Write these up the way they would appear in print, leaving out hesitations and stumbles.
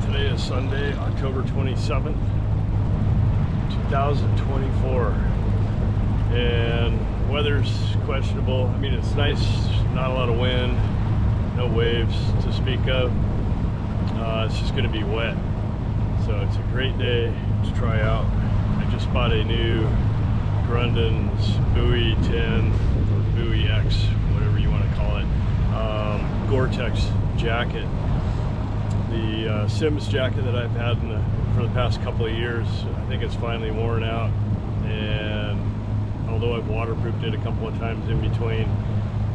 Today is Sunday, October 27th, 2024, and weather's questionable. I mean, it's nice, not a lot of wind, no waves to speak of. It's just going to be wet, so it's a great day to try out. I just bought a new Grundon's Buoy 10 or Buoy X, whatever you want to call it, Gore-Tex jacket. The Sims jacket that I've had for the past couple of years, I think it's finally worn out, and although I've waterproofed it a couple of times in between,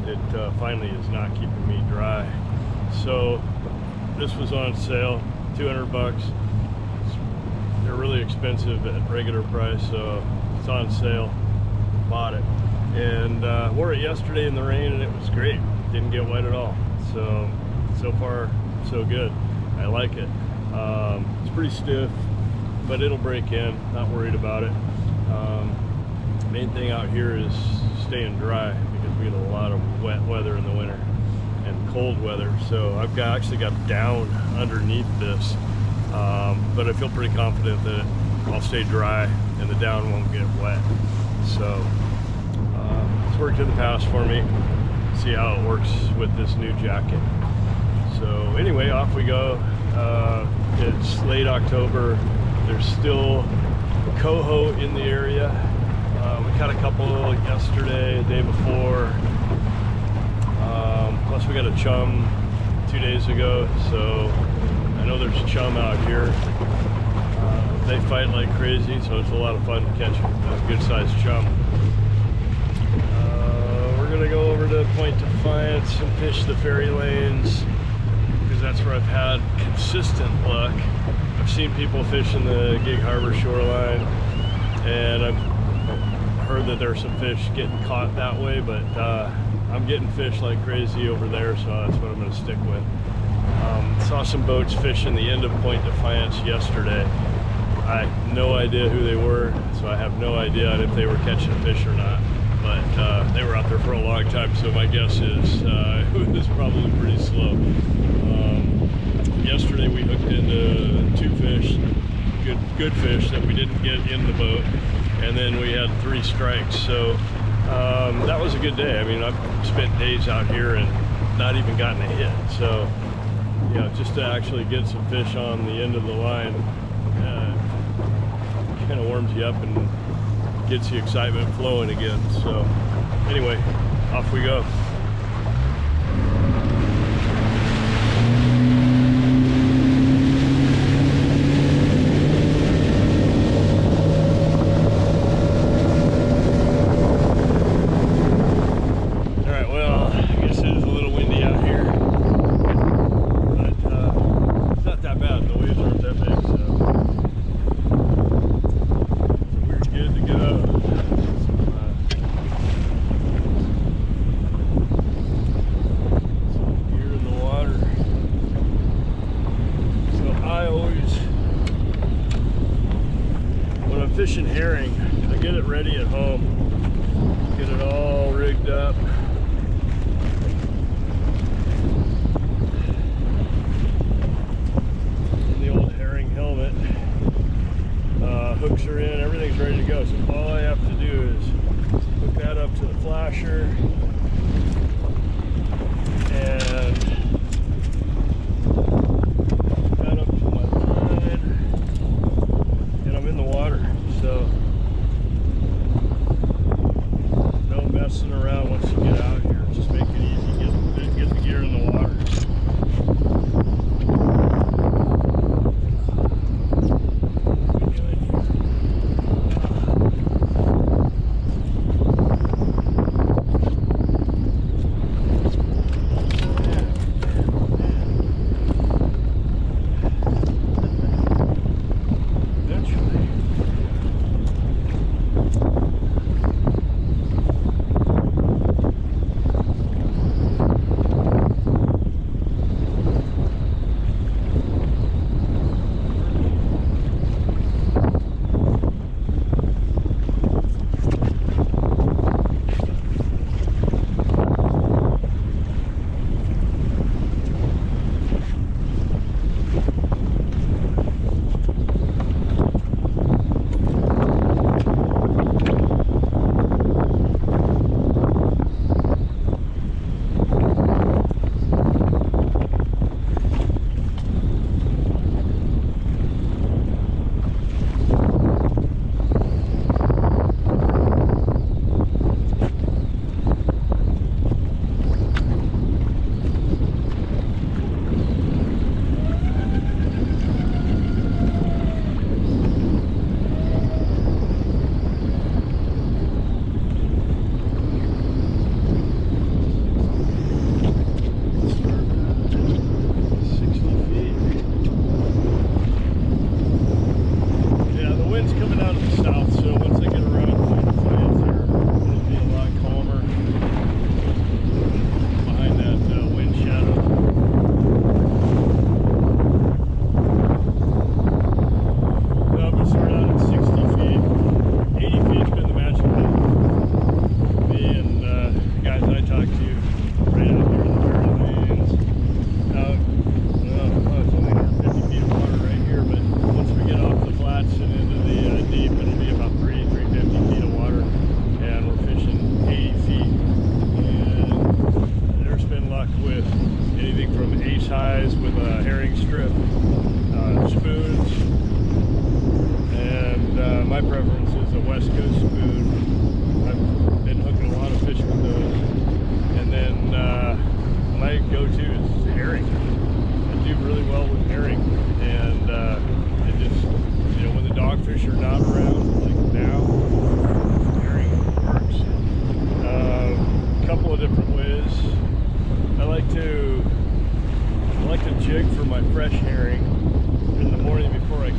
it finally is not keeping me dry. So this was on sale, 200 bucks. They're really expensive at regular price, so it's on sale. Bought it and wore it yesterday in the rain, and it was great. Didn't get wet at all. So far so good. I like it. It's pretty stiff, but it'll break in. Not worried about it. Main thing out here is staying dry, because we get a lot of wet weather in the winter and cold weather. So I've actually got down underneath this, but I feel pretty confident that I'll stay dry and the down won't get wet. So it's worked in the past for me. See how it works with this new jacket. So anyway, off we go. It's late October. There's still Coho in the area. We caught a couple yesterday, the day before. Plus we got a Chum 2 days ago. So I know there's Chum out here. They fight like crazy, so it's a lot of fun to catch a good sized Chum. We're gonna go over to Point Defiance and fish the ferry lanes, because that's where I've had consistent luck. I've seen people fishing the Gig Harbor shoreline, and I've heard that there's some fish getting caught that way, but I'm getting fish like crazy over there, so that's what I'm going to stick with. Saw some boats fishing the end of Point Defiance yesterday. I have no idea who they were, so I have no idea if they were catching fish or not, but they were out there for a long time, so my guess is it was probably pretty slow. Yesterday we hooked into 2 fish, good fish that we didn't get in the boat, and then we had 3 strikes. So that was a good day. I mean, I've spent days out here and not even gotten a hit. So you know, just to actually get some fish on the end of the line kind of warms you up and gets the excitement flowing again. So anyway, off we go. Fishing herring, I get it ready at home, get it all rigged up. In the old herring helmet, hooks are in, everything's ready to go. So all I have to do is hook that up to the flasher and hook that up to my line, and I'm in the water. So no messing around once you get out here. Just make it easy. Get the gear in the water.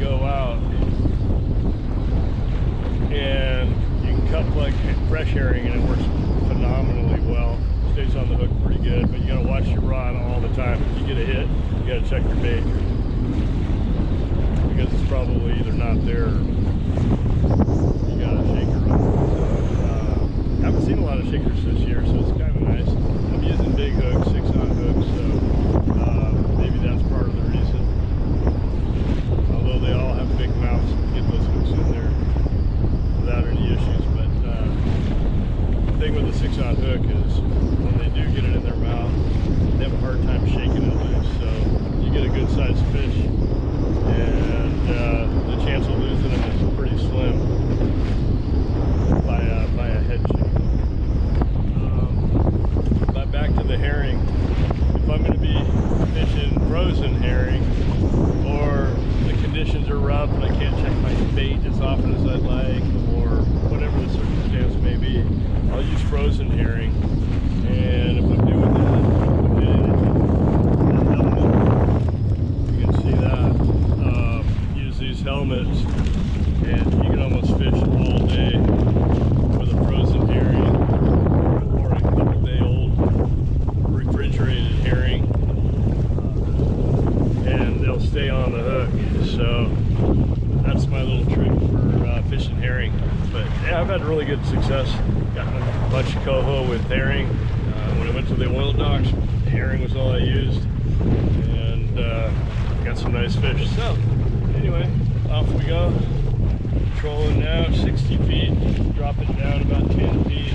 go out and you can cut like fresh herring and it works phenomenally well. Stays on the hook pretty good, but you gotta watch your rod all the time. If you get a hit, you gotta check your bait because it's probably either not there or you got a shaker on. I haven't seen a lot of shakers this year, so it's kind of nice. I'm using big hooks, 6-aught hooks, so maybe that's part of the reason. Although they all have big mouths to get those hooks in there without any issues. But the thing with the 6-aught hook is when they do get it in their mouth, they have a hard time shaking it loose. So you get a good sized fish, and the chance of losing them is pretty slim by a head shake. But back to the herring. If I'm going to be fishing frozen herring, or the conditions are rough and I can't check my bait as often as I'd like, or whatever the circumstance may be, I'll use frozen herring. And if I'm doing that, I'm hitting a helmet. You can see that. Use these helmets, and you can almost fish all day with a frozen herring or a couple-day-old refrigerated herring, and they'll stay on the hook. So that's my little trick for fishing herring. But yeah, I've had really good success. Got a bunch of coho with herring. When I went to the oil docks, herring was all I used, and got some nice fish. So anyway, off we go. Trolling now, 60 feet, drop it down about 10 feet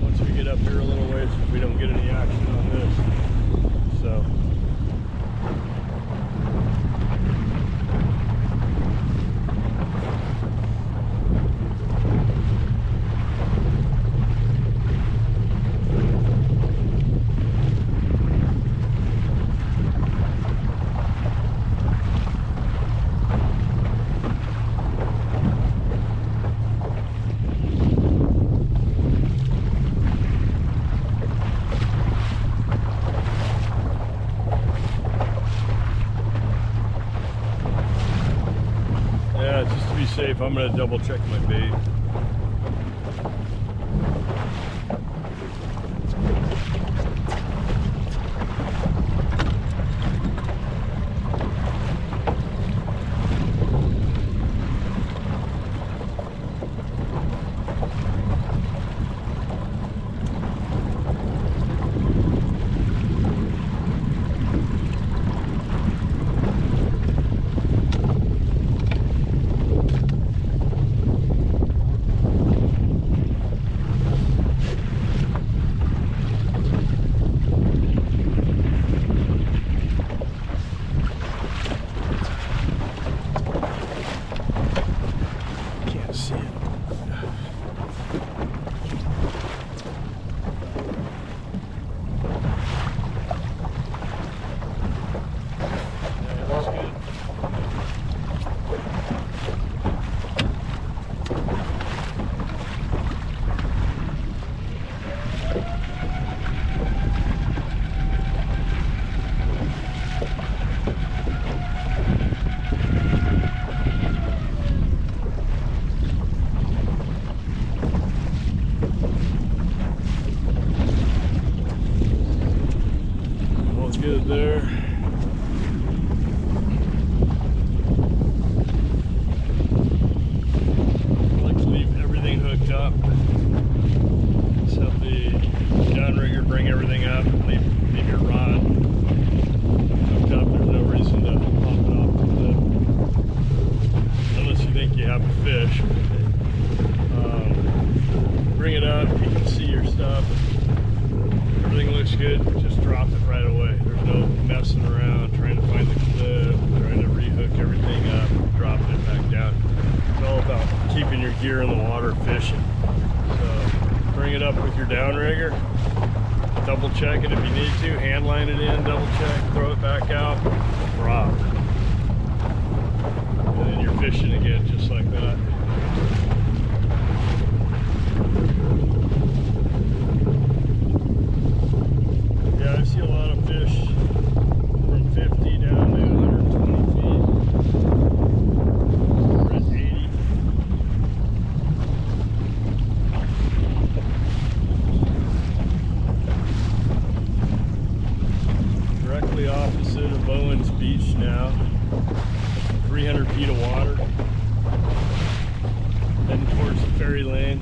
once we get up here a little ways, if we don't get any action on this. So just to be safe, I'm going to double check my bait. Good there. I like to leave everything hooked up. Just have the downrigger bring everything up. Leave your rod hooked up. There's no reason to pop it off the clip unless you think you have a fish. Bring it up. You can see your stuff. Everything looks good. Just drop it right away. There's no messing around trying to find the clip, trying to rehook everything up, dropping it back down. It's all about keeping your gear in the water fishing. So bring it up with your downrigger, double check it if you need to, hand line it in, double check, throw it back out, drop. And then you're fishing again just like that. Yeah, I see a lot of fish from 50 down to 120 feet. 300 feet of water, heading towards the ferry lane.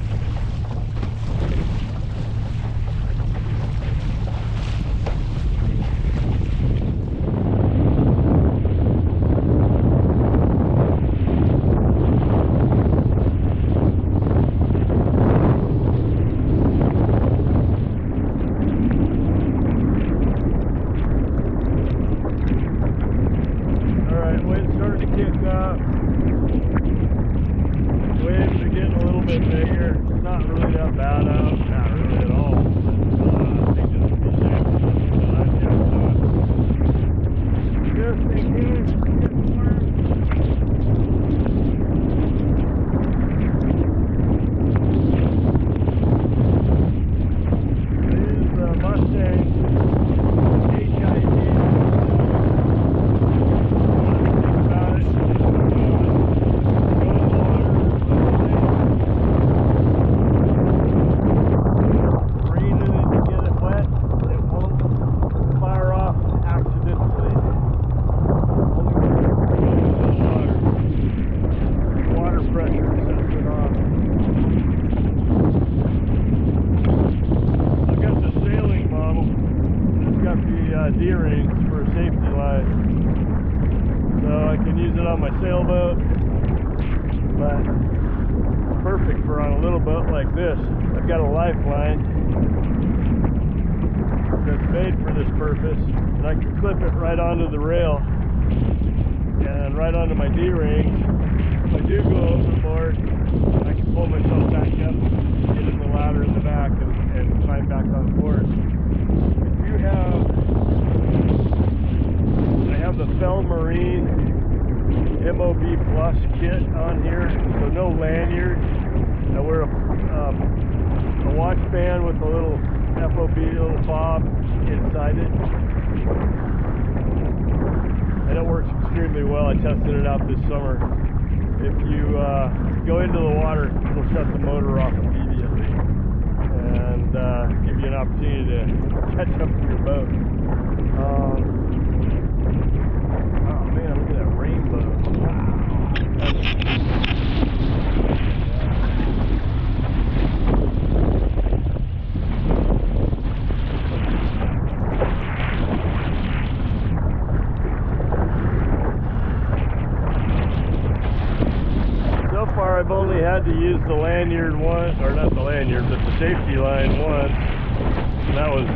To use the lanyard once, or not the lanyard, but the safety line once. And that was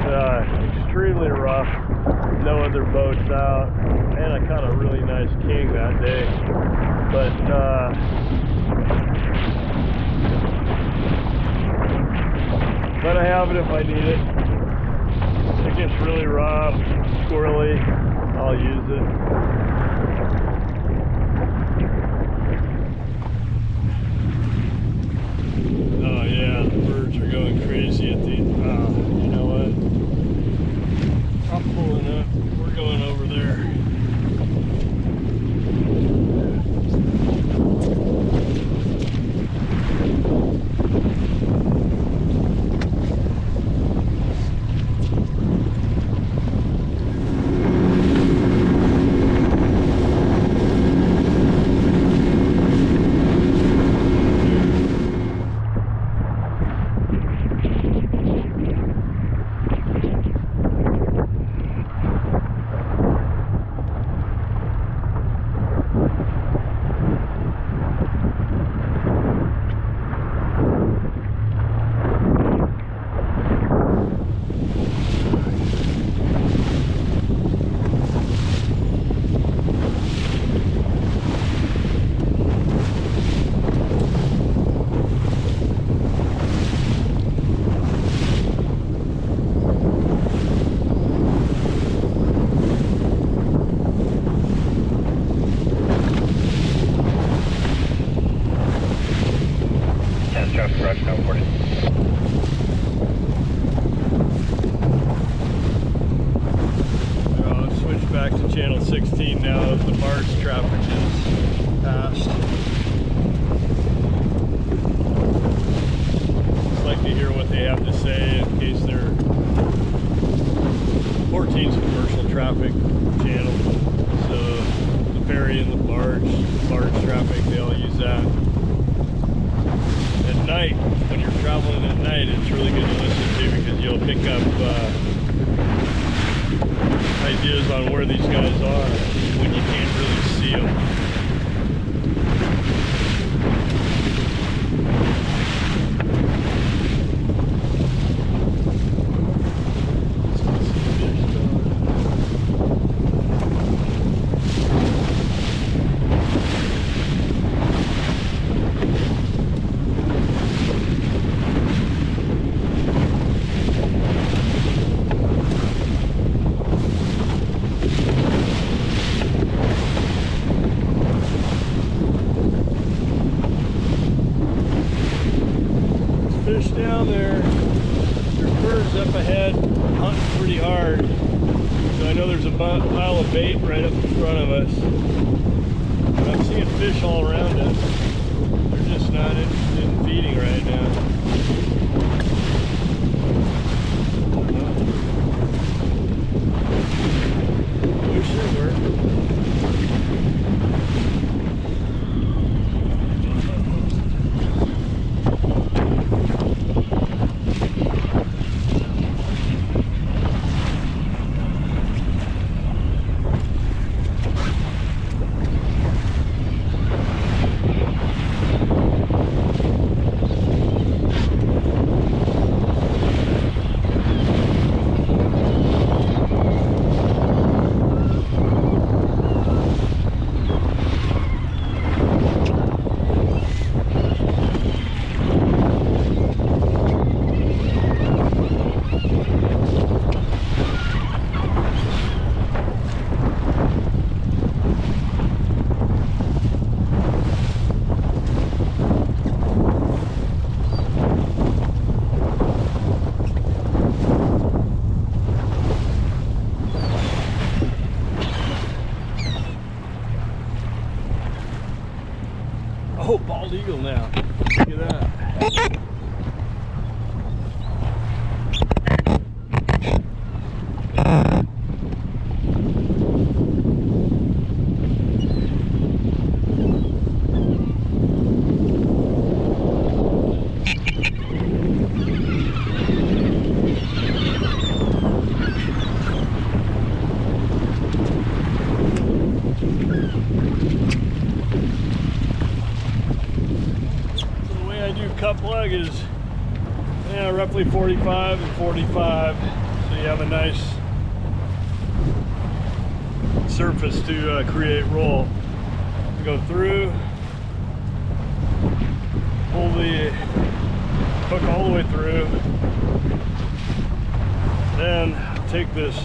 extremely rough. No other boats out, and I caught a really nice king that day. But I have it if I need it. If it gets really rough, squirrely, I'll use it. Going crazy at the you know what, I'm pulling up, we're going over there. Back to channel 16 now as the barge traffic is past. I'd like to hear what they have to say in case they're 14's commercial traffic channel. So ferry and the barge traffic, they all use that. At night, when you're traveling at night, it's really good to listen to because you'll pick up ideas on where these guys are when you can't really see them. Fish down there. There's birds up ahead hunting pretty hard. So I know there's a pile of bait right up in front of us. But I'm seeing fish all around us. They're just not interested in feeding right now. Wish they were. Oh, bald eagle now. Look at that. Cut plug is roughly 45 and 45, so you have a nice surface to create roll. Go through, pull the hook all the way through, then take this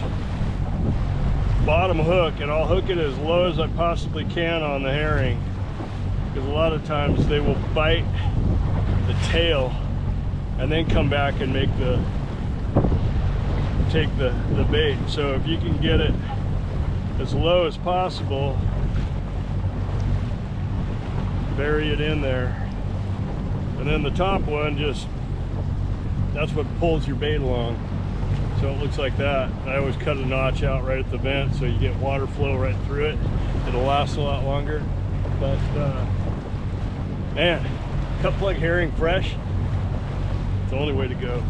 bottom hook and I'll hook it as low as I possibly can on the herring, because a lot of times they will bite the tail and then come back and take the bait. So if you can get it as low as possible, bury it in there, and then the top one, that's what pulls your bait along. So it looks like that. I always cut a notch out right at the vent so you get water flow right through it. It'll last a lot longer. But man, cut plug herring fresh, it's the only way to go.